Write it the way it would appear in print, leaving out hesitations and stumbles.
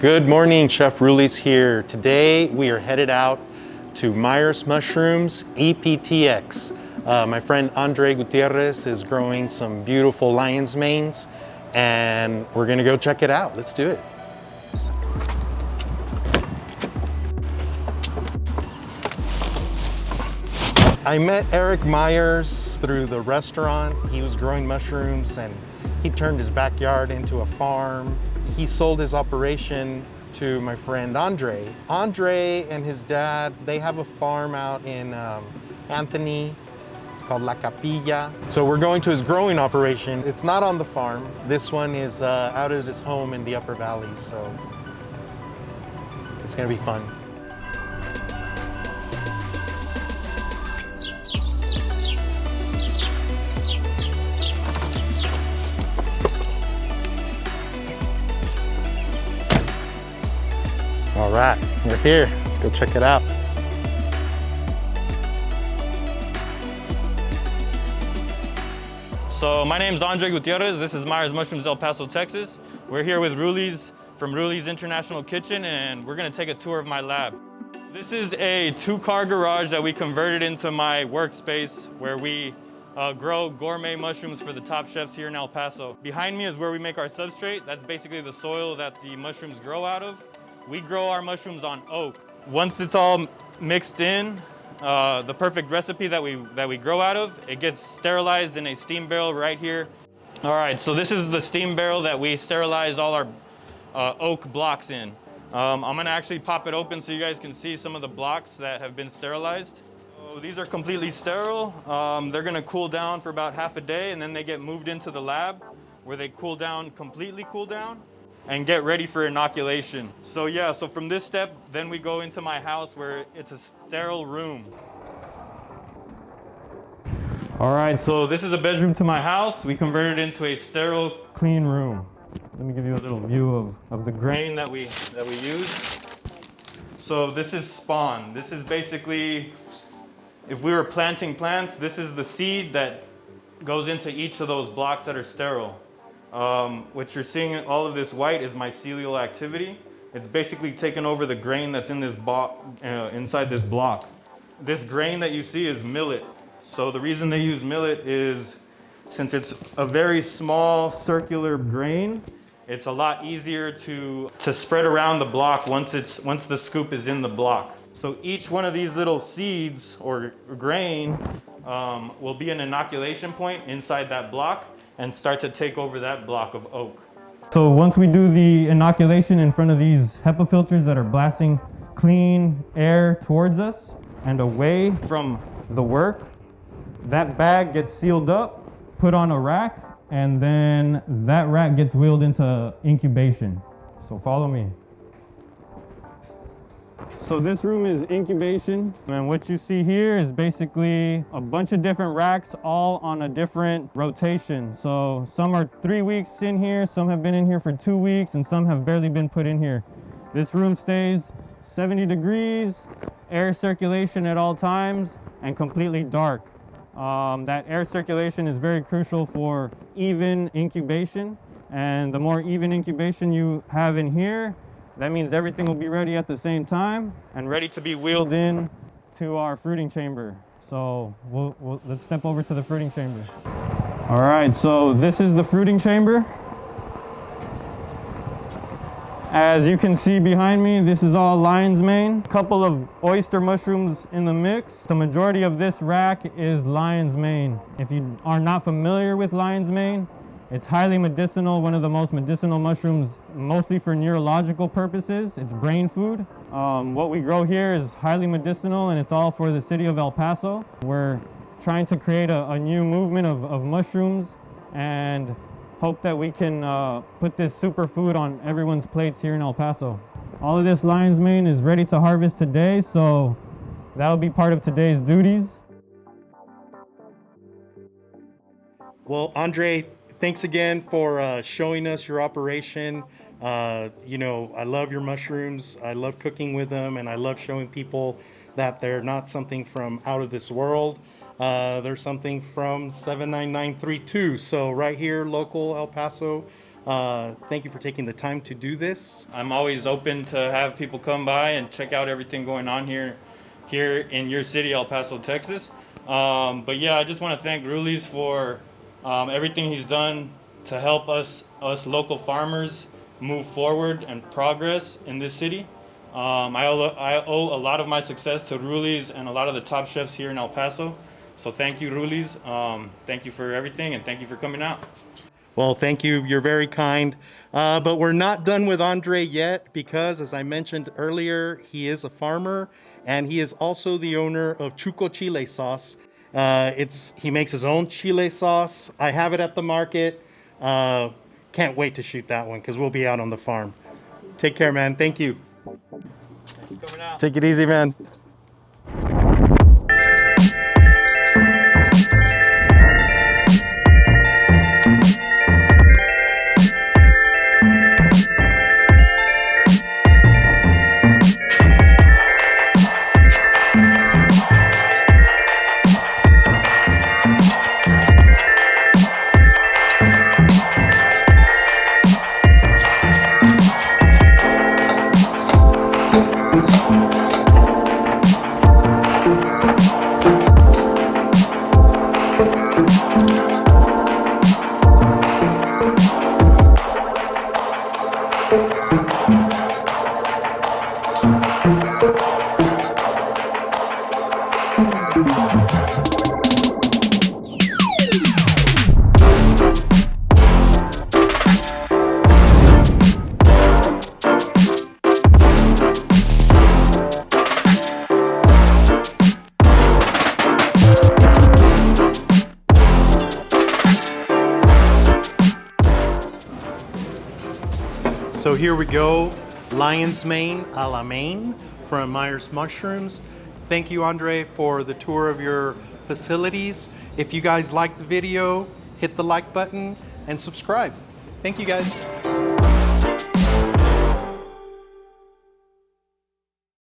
Good morning, Chef Ruli's here. Today we are headed out to Myers Mushrooms, EPTX. My friend Andre Gutierrez is growing some beautiful lion's manes and we're gonna go check it out. Let's do it. I met Eric Myers through the restaurant. He was growing mushrooms and he turned his backyard into a farm. He sold his operation to my friend Andre. Andre and his dad, they have a farm out in Anthony. It's called La Capilla. So we're going to his growing operation. It's not on the farm. This one is out at his home in the Upper Valley. So it's gonna be fun. All right, we're here. Let's go check it out. So my name's Andre Gutierrez. This is Myers Mushrooms, El Paso, Texas. We're here with Ruli's from Ruli's International Kitchen, and we're gonna take a tour of my lab. This is a 2-car garage that we converted into my workspace where we grow gourmet mushrooms for the top chefs here in El Paso. Behind me is where we make our substrate. That's basically the soil that the mushrooms grow out of. We grow our mushrooms on oak. Once it's all mixed in, the perfect recipe that we grow out of, it gets sterilized in a steam barrel right here. All right, so this is the steam barrel that we sterilize all our oak blocks in. I'm gonna actually pop it open so you guys can see some of the blocks that have been sterilized. So these are completely sterile. They're gonna cool down for about half a day and then they get moved into the lab where they cool down, completely cool down, and get ready for inoculation. So yeah, so from this step, then we go into my house where it's a sterile room. All right, so this is a bedroom to my house. We converted it into a sterile, clean room. Let me give you a little view of the grain that we use. So this is spawn. This is basically, if we were planting plants, this is the seed that goes into each of those blocks that are sterile. What you're seeing, all of this white is mycelial activity. It's basically taken over the grain that's in this inside this block. This grain that you see is millet. So the reason they use millet is since it's a very small circular grain, it's a lot easier to spread around the block once the scoop is in the block. So each one of these little seeds or grain will be an inoculation point inside that block and start to take over that block of oak. So once we do the inoculation in front of these HEPA filters that are blasting clean air towards us and away from the work, that bag gets sealed up, put on a rack, and then that rack gets wheeled into incubation. So follow me. So this room is incubation, and what you see here is basically a bunch of different racks all on a different rotation. So some are 3 weeks in here, some have been in here for 2 weeks, and some have barely been put in here. This room stays 70 degrees, air circulation at all times, and completely dark. That air circulation is very crucial for even incubation, and the more even incubation you have in here, that means everything will be ready at the same time and ready to be wheeled in to our fruiting chamber. So let's step over to the fruiting chamber. All right, so this is the fruiting chamber. As you can see behind me, this is all lion's mane. A couple of oyster mushrooms in the mix. The majority of this rack is lion's mane. If you are not familiar with lion's mane, it's highly medicinal, one of the most medicinal mushrooms, mostly for neurological purposes. It's brain food. What we grow here is highly medicinal, and it's all for the city of El Paso. We're trying to create a new movement of mushrooms and hope that we can put this superfood on everyone's plates here in El Paso. All of this lion's mane is ready to harvest today, so that'll be part of today's duties. Well, Andre, thanks again for showing us your operation. You know, I love your mushrooms. I love cooking with them, and I love showing people that they're not something from out of this world. They're something from 79932. So right here, local El Paso, Thank you for taking the time to do this. I'm always open to have people come by and check out everything going on here in your city, El Paso, Texas. But yeah, I just want to thank Ruli's for everything he's done to help us local farmers move forward and progress in this city. I owe a lot of my success to Ruli's and a lot of the top chefs here in El Paso. So thank you, Ruli's. Thank you for everything, and thank you for coming out. Well, thank you. You're very kind. But we're not done with Andre yet because, as I mentioned earlier, he is a farmer and he is also the owner of Chuco chile sauce. He makes his own chile sauce. I have it at the market. Can't wait to shoot that one because we'll be out on the farm. Take care, man. Thank you. Thanks for coming out. Take it easy, man. So here we go, lion's mane a la Maine from Myers Mushrooms. Thank you, Andre, for the tour of your facilities. If you guys liked the video, hit the like button and subscribe. Thank you, guys.